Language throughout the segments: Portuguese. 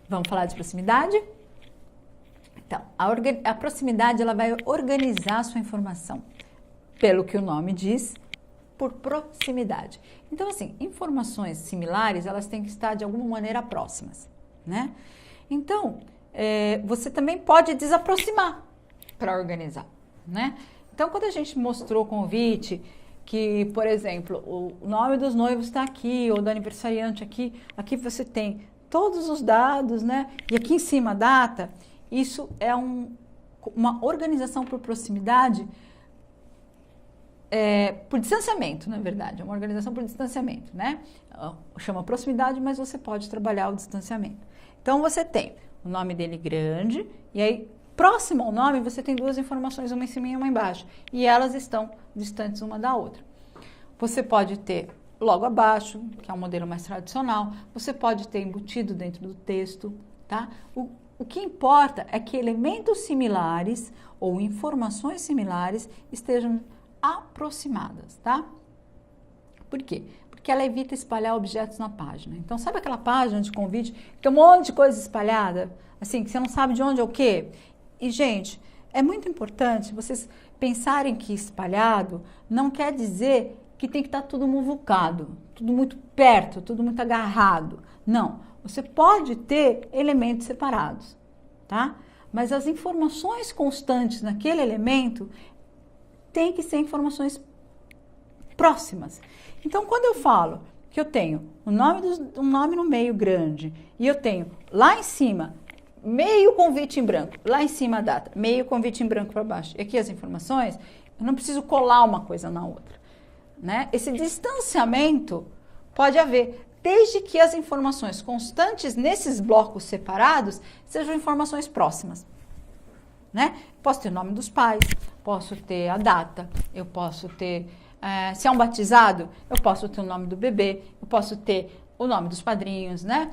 Vamos falar de proximidade? Então, a proximidade ela vai organizar a sua informação, pelo que o nome diz, por proximidade. Então, assim, informações similares, elas têm que estar de alguma maneira próximas, né? Então, você também pode desaproximar para organizar, né? Então, quando a gente mostrou o convite, que, por exemplo, o nome dos noivos está aqui, ou do aniversariante aqui você tem todos os dados, né? E aqui em cima a data, isso é uma organização por proximidade, por distanciamento, na verdade, é uma organização por distanciamento, né? Chama proximidade, mas você pode trabalhar o distanciamento. Então, você tem o nome dele grande, e aí, próximo ao nome, você tem duas informações, uma em cima e uma embaixo, e elas estão distantes uma da outra. Você pode ter logo abaixo, que é um modelo mais tradicional, você pode ter embutido dentro do texto, tá? O que importa é que elementos similares ou informações similares estejam aproximadas, tá? Por quê? Porque ela evita espalhar objetos na página. Então, sabe aquela página de convite que tem um monte de coisa espalhada? Assim, que você não sabe de onde é o quê? E, gente, é muito importante vocês pensarem que espalhado não quer dizer que tem que estar tudo muvucado, tudo muito perto, tudo muito agarrado. Não, você pode ter elementos separados, tá? Mas as informações constantes naquele elemento tem que ser informações próximas. Então, quando eu falo que eu tenho um nome no meio grande e eu tenho lá em cima meio convite em branco, lá em cima a data, meio convite em branco para baixo, e aqui as informações, eu não preciso colar uma coisa na outra, né? Esse distanciamento pode haver, desde que as informações constantes nesses blocos separados sejam informações próximas, né? Posso ter o nome dos pais, posso ter a data, eu posso ter, se é um batizado, eu posso ter o nome do bebê, eu posso ter o nome dos padrinhos, né?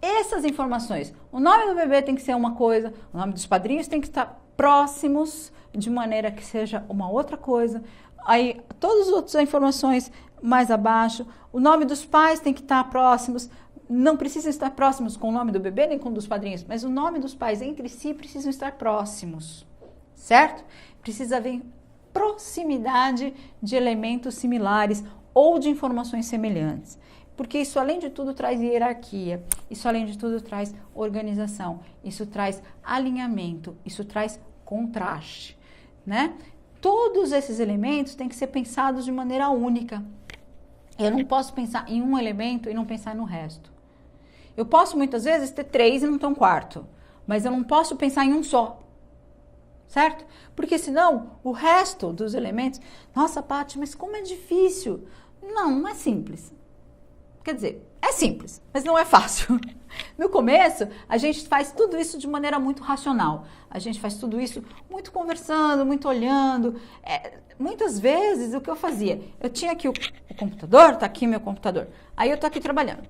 Essas informações, o nome do bebê tem que ser uma coisa, o nome dos padrinhos tem que estar próximos, de maneira que seja uma outra coisa. Aí, todas as outras informações mais abaixo, o nome dos pais tem que estar próximos, não precisam estar próximos com o nome do bebê nem com o dos padrinhos, mas o nome dos pais entre si precisam estar próximos, certo? Precisa haver proximidade de elementos similares ou de informações semelhantes, porque isso, além de tudo, traz hierarquia, isso, além de tudo, traz organização, isso traz alinhamento, isso traz contraste, né? Todos esses elementos têm que ser pensados de maneira única. Eu não posso pensar em um elemento e não pensar no resto. Eu posso, muitas vezes, ter 3 e não ter um quarto, mas eu não posso pensar em um só, certo? Porque senão, o resto dos elementos... Nossa, Paty, mas como é difícil. Não é simples. Quer dizer, é simples, mas não é fácil. No começo, a gente faz tudo isso de maneira muito racional. A gente faz tudo isso muito conversando, muito olhando. Muitas vezes, o que eu fazia? Eu tinha aqui o computador, tá aqui meu computador. Aí eu tô aqui trabalhando.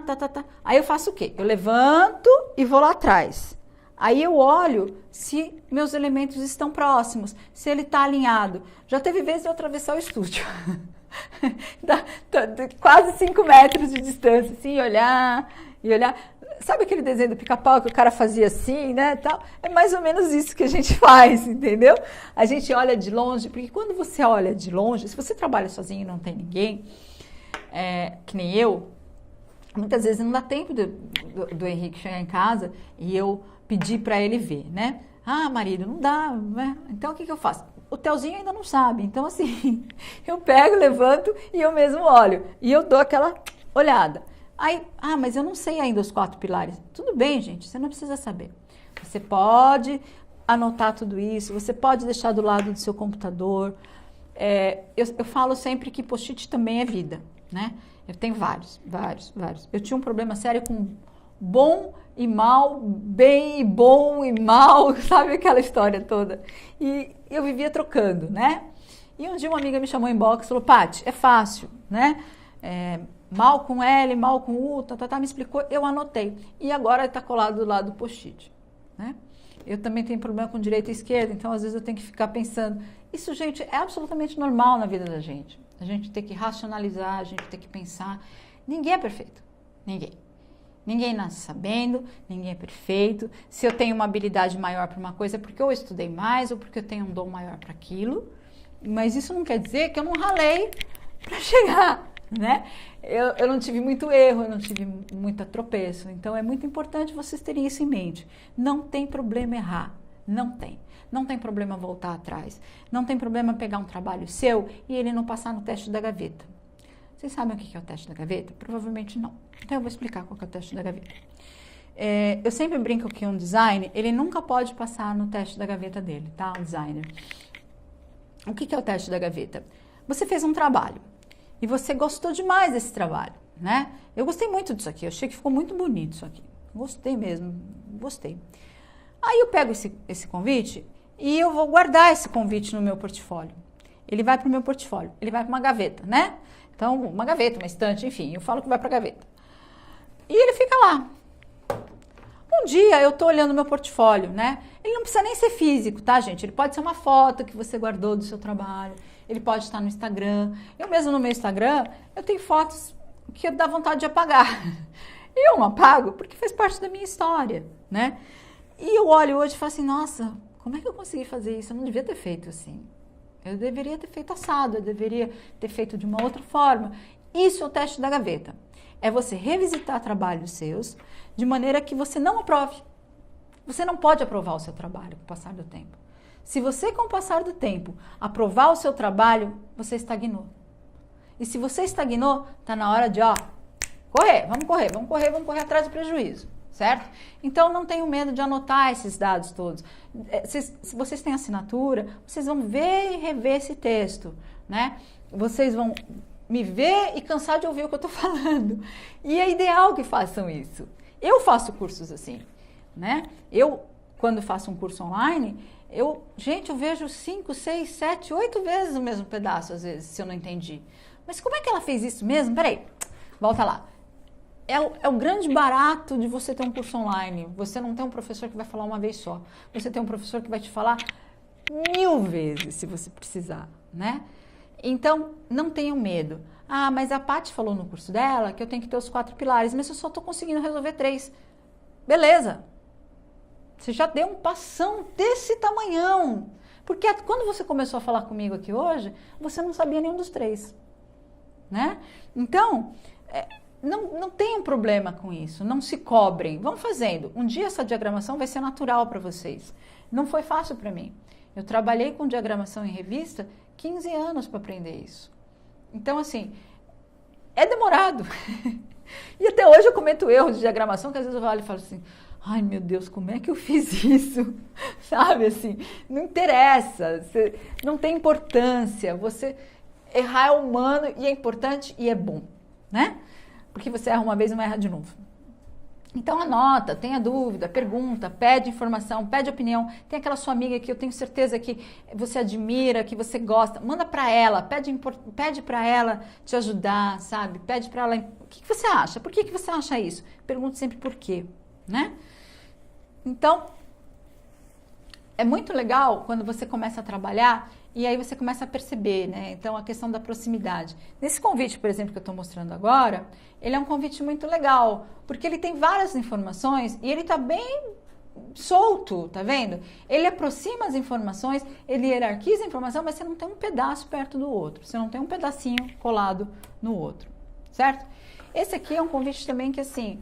Tá. Aí eu faço o quê? Eu levanto e vou lá atrás. Aí eu olho se meus elementos estão próximos, se ele está alinhado. Já teve vezes de eu atravessar o estúdio. Quase 5 metros de distância, assim, e olhar. Sabe aquele desenho do Pica-Pau que o cara fazia assim, né, tal? É mais ou menos isso que a gente faz, entendeu? A gente olha de longe, porque quando você olha de longe, se você trabalha sozinho e não tem ninguém, que nem eu, muitas vezes não dá tempo do Henrique chegar em casa e eu pedir para ele ver, né? Marido, não dá, né? Então o que eu faço? O Telzinho ainda não sabe, então assim, eu pego, levanto e eu mesmo olho. E eu dou aquela olhada. Aí, mas eu não sei ainda os 4 pilares. Tudo bem, gente, você não precisa saber. Você pode anotar tudo isso, você pode deixar do lado do seu computador. Eu falo sempre que post-it também é vida, né? Eu tenho vários. Eu tinha um problema sério com bom e mal, bem e bom e mal, sabe aquela história toda? E eu vivia trocando, né? E um dia uma amiga me chamou em box e falou, Paty, é fácil, né? Mal com L, mal com U, me explicou, eu anotei. E agora está colado do lado do post-it, né? Eu também tenho problema com direita e esquerda, então às vezes eu tenho que ficar pensando. Isso, gente, é absolutamente normal na vida da gente. A gente tem que racionalizar, a gente tem que pensar. Ninguém é perfeito, ninguém. Ninguém nasce sabendo, ninguém é perfeito. Se eu tenho uma habilidade maior para uma coisa, é porque eu estudei mais ou porque eu tenho um dom maior para aquilo. Mas isso não quer dizer que eu não ralei para chegar, né? Eu não tive muito erro, eu não tive muito tropeço. Então é muito importante vocês terem isso em mente. Não tem problema errar, não tem. Não tem problema voltar atrás. Não tem problema pegar um trabalho seu e ele não passar no teste da gaveta. Vocês sabem o que é o teste da gaveta? Provavelmente não. Então eu vou explicar qual que é o teste da gaveta. Eu sempre brinco que um designer, ele nunca pode passar no teste da gaveta dele, tá? O designer. O que é o teste da gaveta? Você fez um trabalho e você gostou demais desse trabalho, né? Eu gostei muito disso aqui, eu achei que ficou muito bonito isso aqui. Gostei mesmo, gostei. Aí eu pego esse convite e eu vou guardar esse convite no meu portfólio. Ele vai para o meu portfólio, ele vai para uma gaveta, né? Então, uma gaveta, uma estante, enfim, eu falo que vai para a gaveta. E ele fica lá. Um dia eu estou olhando meu portfólio, né? Ele não precisa nem ser físico, tá, gente? Ele pode ser uma foto que você guardou do seu trabalho, ele pode estar no Instagram. Eu mesmo no meu Instagram, eu tenho fotos que dá vontade de apagar. E eu não apago porque faz parte da minha história, né? E eu olho hoje e falo assim, nossa, como é que eu consegui fazer isso? Eu não devia ter feito assim. Eu deveria ter feito assado, eu deveria ter feito de uma outra forma. Isso é o teste da gaveta. É você revisitar trabalhos seus de maneira que você não aprove. Você não pode aprovar o seu trabalho com o passar do tempo. Se você, com o passar do tempo, aprovar o seu trabalho, você estagnou. E se você estagnou, está na hora de, vamos correr atrás do prejuízo. Certo? Então, não tenham medo de anotar esses dados todos. Se vocês têm assinatura, vocês vão ver e rever esse texto, né? Vocês vão me ver e cansar de ouvir o que eu estou falando. E é ideal que façam isso. Eu faço cursos assim, né? Eu, quando faço um curso online, eu vejo 5, 6, 7, 8 vezes o mesmo pedaço, às vezes, se eu não entendi. Mas como é que ela fez isso mesmo? Peraí, volta lá. É o grande barato de você ter um curso online. Você não tem um professor que vai falar uma vez só. Você tem um professor que vai te falar 1000 vezes, se você precisar, né? Então, não tenham medo. Ah, mas a Paty falou no curso dela que eu tenho que ter os 4 pilares, mas eu só estou conseguindo resolver 3. Beleza. Você já deu um passão desse tamanhão. Porque quando você começou a falar comigo aqui hoje, você não sabia nenhum dos 3, né? Então, não tem problema com isso, não se cobrem, vão fazendo. Um dia essa diagramação vai ser natural para vocês. Não foi fácil para mim. Eu trabalhei com diagramação em revista 15 anos para aprender isso. Então, assim, é demorado. E até hoje eu cometo erros de diagramação que às vezes eu olho e falo assim, ai meu Deus, como é que eu fiz isso? Sabe, assim, não interessa, não tem importância. Você errar é humano e é importante e é bom, né? Porque você erra uma vez e não erra de novo. Então anota, tenha dúvida, pergunta, pede informação, pede opinião. Tem aquela sua amiga que eu tenho certeza que você admira, que você gosta. Manda para ela, pede para ela te ajudar, sabe? Pede para ela, o que você acha? Por que você acha isso? Pergunte sempre por quê, né? Então, é muito legal quando você começa a trabalhar e aí você começa a perceber, né? Então, a questão da proximidade. Nesse convite, por exemplo, que eu estou mostrando agora, ele é um convite muito legal, porque ele tem várias informações e ele está bem solto, tá vendo? Ele aproxima as informações, ele hierarquiza a informação, mas você não tem um pedaço perto do outro, você não tem um pedacinho colado no outro, certo? Esse aqui é um convite também que, assim,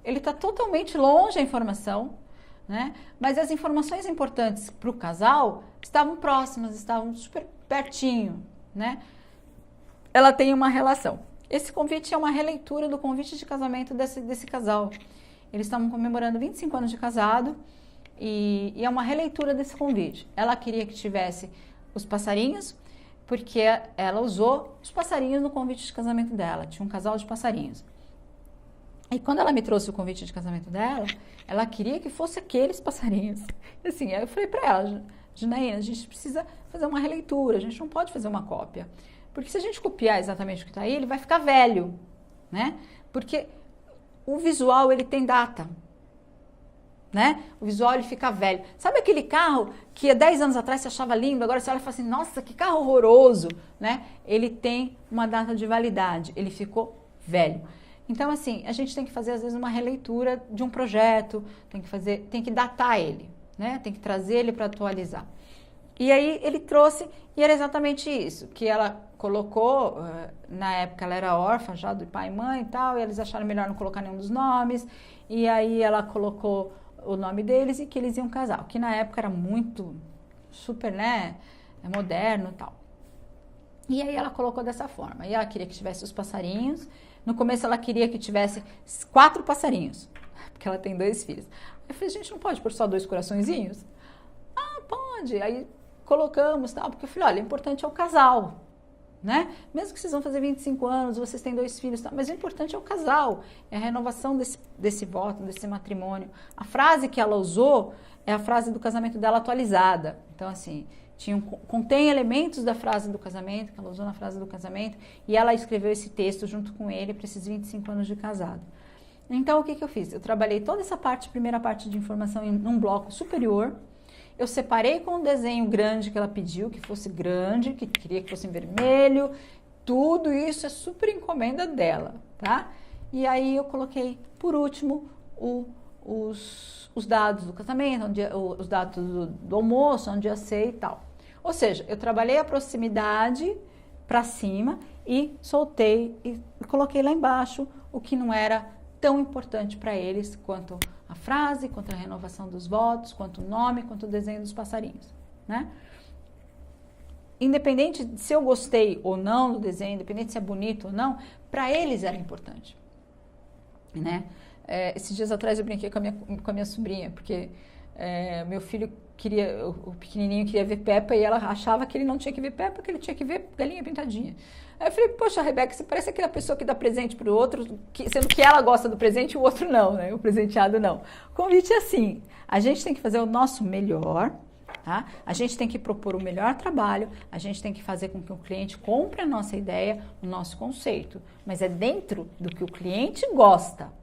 ele está totalmente longe a informação, né? Mas as informações importantes para o casal estavam próximas, estavam super pertinho, né? Ela tem uma relação. Esse convite é uma releitura do convite de casamento desse casal. Eles estavam comemorando 25 anos de casado e é uma releitura desse convite. Ela queria que tivesse os passarinhos, porque ela usou os passarinhos no convite de casamento dela. Tinha um casal de passarinhos. E quando ela me trouxe o convite de casamento dela, ela queria que fosse aqueles passarinhos. E assim, aí eu falei para ela, Janaína, a gente precisa fazer uma releitura, a gente não pode fazer uma cópia. Porque se a gente copiar exatamente o que está aí, ele vai ficar velho, né? Porque o visual, ele tem data, né? O visual, ele fica velho. Sabe aquele carro que há 10 anos atrás você achava lindo, agora você olha e fala assim, nossa, que carro horroroso, né? Ele tem uma data de validade, ele ficou velho. Então, assim, a gente tem que fazer, às vezes, uma releitura de um projeto, tem que datar ele, né? Tem que trazer ele para atualizar. E aí ele trouxe, e era exatamente isso, que ela colocou, na época ela era órfã já do pai e mãe e tal, e eles acharam melhor não colocar nenhum dos nomes, e aí ela colocou o nome deles e que eles iam casar, o que na época era muito, super, né, moderno e tal. E aí ela colocou dessa forma, e ela queria que tivesse os passarinhos, no começo ela queria que tivesse 4 passarinhos, porque ela tem 2 filhos. Eu falei, gente, não pode pôr só 2 coraçõezinhos? Ah, pode, aí colocamos, tal, porque eu falei, olha, o importante é o casal, né? Mesmo que vocês vão fazer 25 anos, vocês têm 2 filhos, tal, mas o importante é o casal, é a renovação desse voto, desse matrimônio. A frase que ela usou é a frase do casamento dela atualizada. Então, assim, contém elementos da frase do casamento, que ela usou na frase do casamento, e ela escreveu esse texto junto com ele para esses 25 anos de casado. Então, o que eu fiz? Eu trabalhei toda essa primeira parte de informação em um bloco superior. Eu separei com um desenho grande que ela pediu, que fosse grande, que queria que fosse em vermelho. Tudo isso é super encomenda dela, tá? E aí eu coloquei, por último, os dados do casamento, os dados do almoço, onde ia ser e tal. Ou seja, eu trabalhei a proximidade para cima e soltei e coloquei lá embaixo o que não era tão importante para eles quanto a frase, quanto a renovação dos votos, quanto o nome, quanto o desenho dos passarinhos, né? Independente de se eu gostei ou não do desenho, independente se é bonito ou não, para eles era importante, né? Esses dias atrás eu brinquei com a minha sobrinha, porque meu filho o pequenininho queria ver Peppa e ela achava que ele não tinha que ver Peppa, que ele tinha que ver Galinha Pintadinha. Aí eu falei, poxa, Rebeca, você parece aquela pessoa que dá presente para o outro, sendo que ela gosta do presente e o outro não, né? O presenteado não. O convite é assim, a gente tem que fazer o nosso melhor, tá? A gente tem que propor o melhor trabalho, a gente tem que fazer com que o cliente compre a nossa ideia, o nosso conceito, mas é dentro do que o cliente gosta.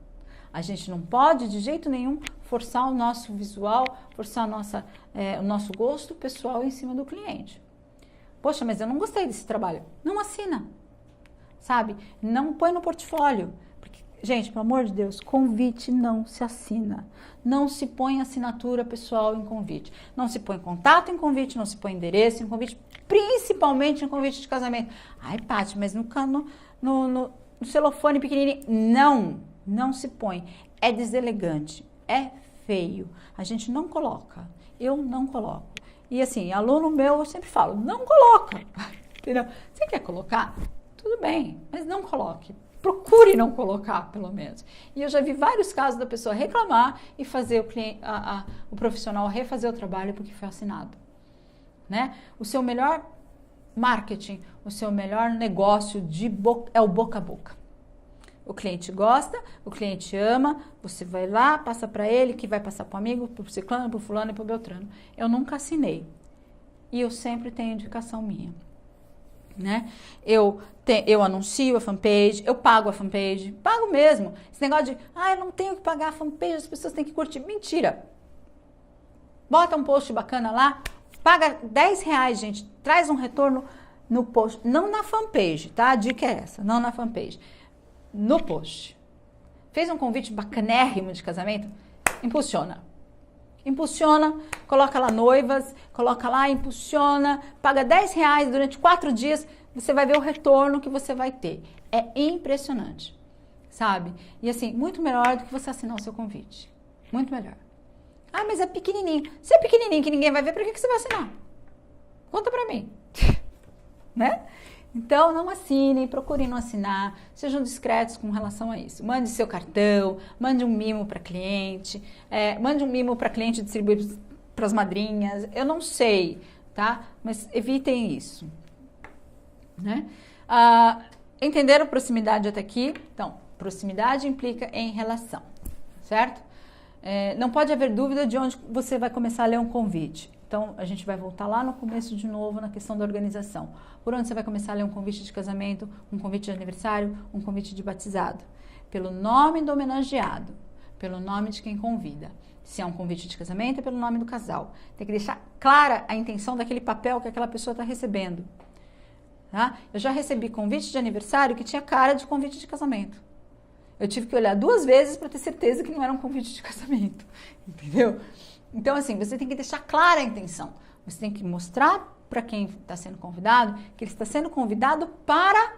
A gente não pode, de jeito nenhum, forçar o nosso visual, forçar o nosso gosto pessoal em cima do cliente. Poxa, mas eu não gostei desse trabalho. Não assina, sabe? Não põe no portfólio. Porque, gente, pelo amor de Deus, convite não se assina. Não se põe assinatura pessoal em convite. Não se põe contato em convite, não se põe endereço em convite, principalmente em convite de casamento. Ai, Paty, mas no celofane pequenininho. Não se põe. É deselegante, é feio. A gente não coloca. Eu não coloco. E assim, aluno meu, eu sempre falo, não coloca. Entendeu? Você quer colocar? Tudo bem, mas não coloque. Procure não colocar, pelo menos. E eu já vi vários casos da pessoa reclamar e fazer o profissional refazer o trabalho porque foi assinado. Né? O seu melhor marketing, o seu melhor negócio é o boca a boca. O cliente gosta, o cliente ama, você vai lá, passa para ele, que vai passar para o amigo, para o ciclano, para o fulano e para o beltrano. Eu nunca assinei. E eu sempre tenho indicação minha. Né? Eu anuncio a fanpage, eu pago a fanpage, pago mesmo. Esse negócio de, eu não tenho que pagar a fanpage, as pessoas têm que curtir. Mentira. Bota um post bacana lá, paga R$10, gente, traz um retorno no post, não na fanpage, tá? A dica é essa, não na fanpage. No post. Fez um convite bacanérrimo de casamento? Impulsiona. Impulsiona, coloca lá noivas, coloca lá, impulsiona, paga R$10 durante 4 dias, você vai ver o retorno que você vai ter. É impressionante, sabe? E assim, muito melhor do que você assinar o seu convite. Muito melhor. Ah, mas é pequenininho. Se é pequenininho que ninguém vai ver, por que você vai assinar? Conta pra mim. Né? Então, não assinem, procurem não assinar, sejam discretos com relação a isso. Mande seu cartão, mande um mimo para cliente, mande um mimo para cliente distribuir para as madrinhas, eu não sei, tá? Mas evitem isso. Né? Entenderam proximidade até aqui? Então, proximidade implica em relação, certo? Não pode haver dúvida de onde você vai começar a ler um convite. Então, a gente vai voltar lá no começo de novo na questão da organização. Por onde você vai começar a ler um convite de casamento, um convite de aniversário, um convite de batizado? Pelo nome do homenageado, pelo nome de quem convida. Se é um convite de casamento, é pelo nome do casal. Tem que deixar clara a intenção daquele papel que aquela pessoa está recebendo. Tá? Eu já recebi convite de aniversário que tinha cara de convite de casamento. Eu tive que olhar 2 vezes para ter certeza que não era um convite de casamento, entendeu? Então, assim, você tem que deixar clara a intenção. Você tem que mostrar para quem está sendo convidado que ele está sendo convidado para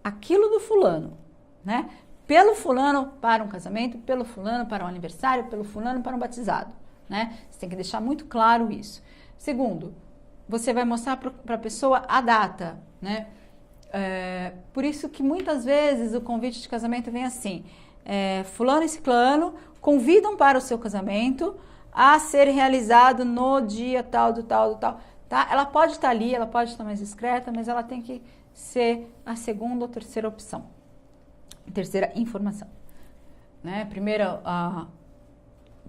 aquilo do fulano, né? Pelo fulano para um casamento, pelo fulano para um aniversário, pelo fulano para um batizado, né? Você tem que deixar muito claro isso. Segundo, você vai mostrar para a pessoa a data, né? Por isso que muitas vezes o convite de casamento vem assim, fulano e ciclano convidam para o seu casamento a ser realizado no dia tal, do tal, tá? Ela pode estar ali, ela pode estar mais discreta, mas ela tem que ser a segunda ou terceira opção, terceira informação, né? Primeiro,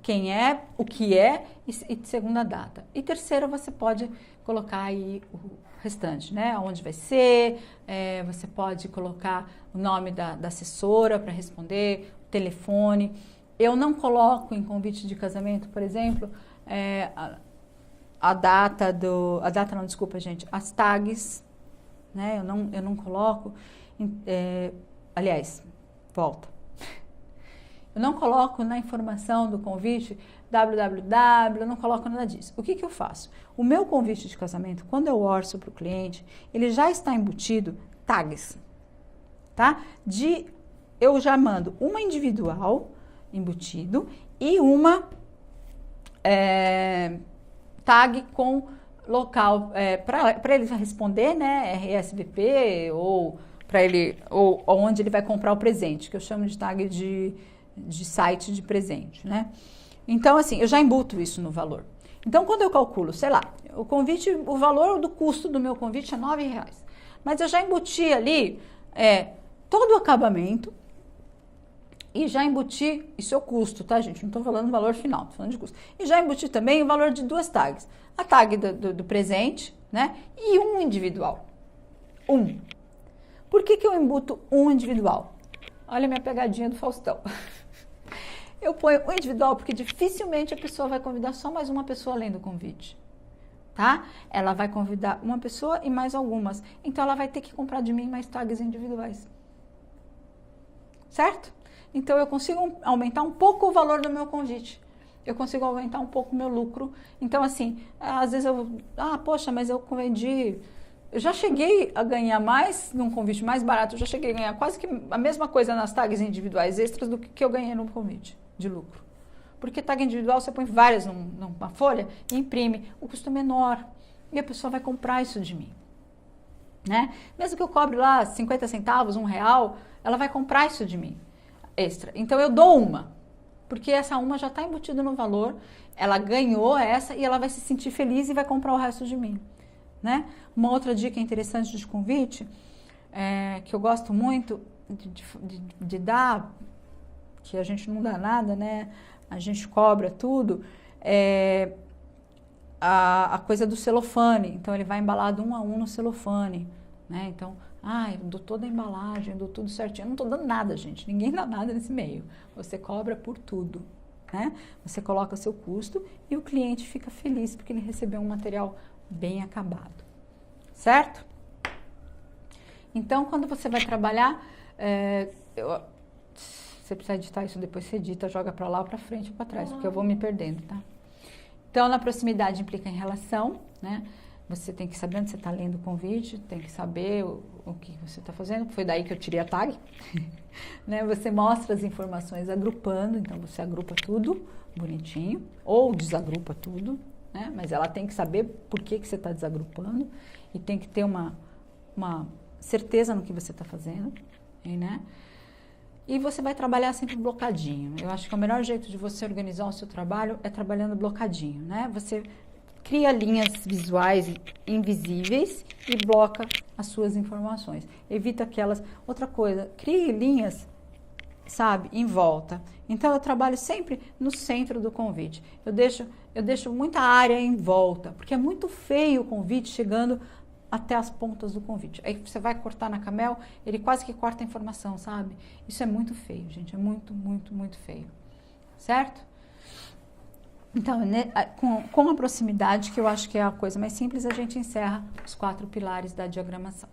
quem é, o que é, e segunda, data. E terceira, você pode colocar aí o restante, né? Onde vai ser, você pode colocar o nome da assessora para responder, o telefone. Eu não coloco em convite de casamento, por exemplo, as tags, né? Eu não coloco, aliás, volta. Eu não coloco na informação do convite www, eu não coloco nada disso. O que eu faço? O meu convite de casamento, quando eu orço para o cliente, ele já está embutido tags, tá? Eu já mando uma individual embutido e uma tag com local para ele responder, né? RSVP ou para ele ou onde ele vai comprar o presente, que eu chamo de tag de site de presente, né? Então, assim, eu já embuto isso no valor. Então, quando eu calculo, sei lá, o valor do custo do meu convite é R$9. Mas eu já embuti ali todo o acabamento e já embuti, isso é o custo, tá, gente? Não estou falando do valor final, estou falando de custo. E já embuti também o valor de 2 tags. A tag do presente, né? E um individual. Por que eu embuto um individual? Olha a minha pegadinha do Faustão. Eu ponho um individual porque dificilmente a pessoa vai convidar só mais uma pessoa além do convite, tá? Ela vai convidar uma pessoa e mais algumas. Então, ela vai ter que comprar de mim mais tags individuais. Certo? Então, eu consigo aumentar um pouco o valor do meu convite. Eu consigo aumentar um pouco o meu lucro. Então, assim, às vezes poxa, mas eu vendi... Eu já cheguei a ganhar mais num convite mais barato, eu já cheguei a ganhar quase que a mesma coisa nas tags individuais extras do que eu ganhei num convite de lucro. Porque tag individual você põe várias numa folha e imprime, o custo é menor e a pessoa vai comprar isso de mim, né? Mesmo que eu cobre lá 50 centavos, R$1, ela vai comprar isso de mim, extra. Então eu dou uma, porque essa uma já está embutida no valor, ela ganhou essa e ela vai se sentir feliz e vai comprar o resto de mim. Né? Uma outra dica interessante de convite, que eu gosto muito de dar, que a gente não dá nada, né? A gente cobra tudo, a coisa do celofane. Então, ele vai embalado 1 a 1 no celofane, né? Então, eu dou toda a embalagem, eu dou tudo certinho. Eu não estou dando nada, gente. Ninguém dá nada nesse meio. Você cobra por tudo, né? Você coloca o seu custo e o cliente fica feliz porque ele recebeu um material bem acabado, certo? Então, quando você vai trabalhar, você precisa editar isso, depois você edita, joga para lá ou para frente ou para trás, porque eu vou me perdendo, tá? Então, na proximidade implica em relação, né? Você tem que saber onde você está lendo o convite, tem que saber o que você está fazendo, foi daí que eu tirei a tag, né? Você mostra as informações agrupando, então você agrupa tudo bonitinho, ou desagrupa tudo, né? Mas ela tem que saber por que você está desagrupando e tem que ter uma certeza no que você está fazendo, né? E você vai trabalhar sempre blocadinho. Eu acho que o melhor jeito de você organizar o seu trabalho é trabalhando blocadinho, né? Você cria linhas visuais invisíveis e bloca as suas informações. Evita aquelas... Outra coisa, crie linhas, sabe, em volta. Então, eu trabalho sempre no centro do convite. Eu deixo muita área em volta, porque é muito feio o convite chegando até as pontas do convite. Aí você vai cortar na Camel, ele quase que corta a informação, sabe? Isso é muito feio, gente. É muito, muito, muito feio. Certo? Então, com a proximidade, que eu acho que é a coisa mais simples, a gente encerra os 4 pilares da diagramação.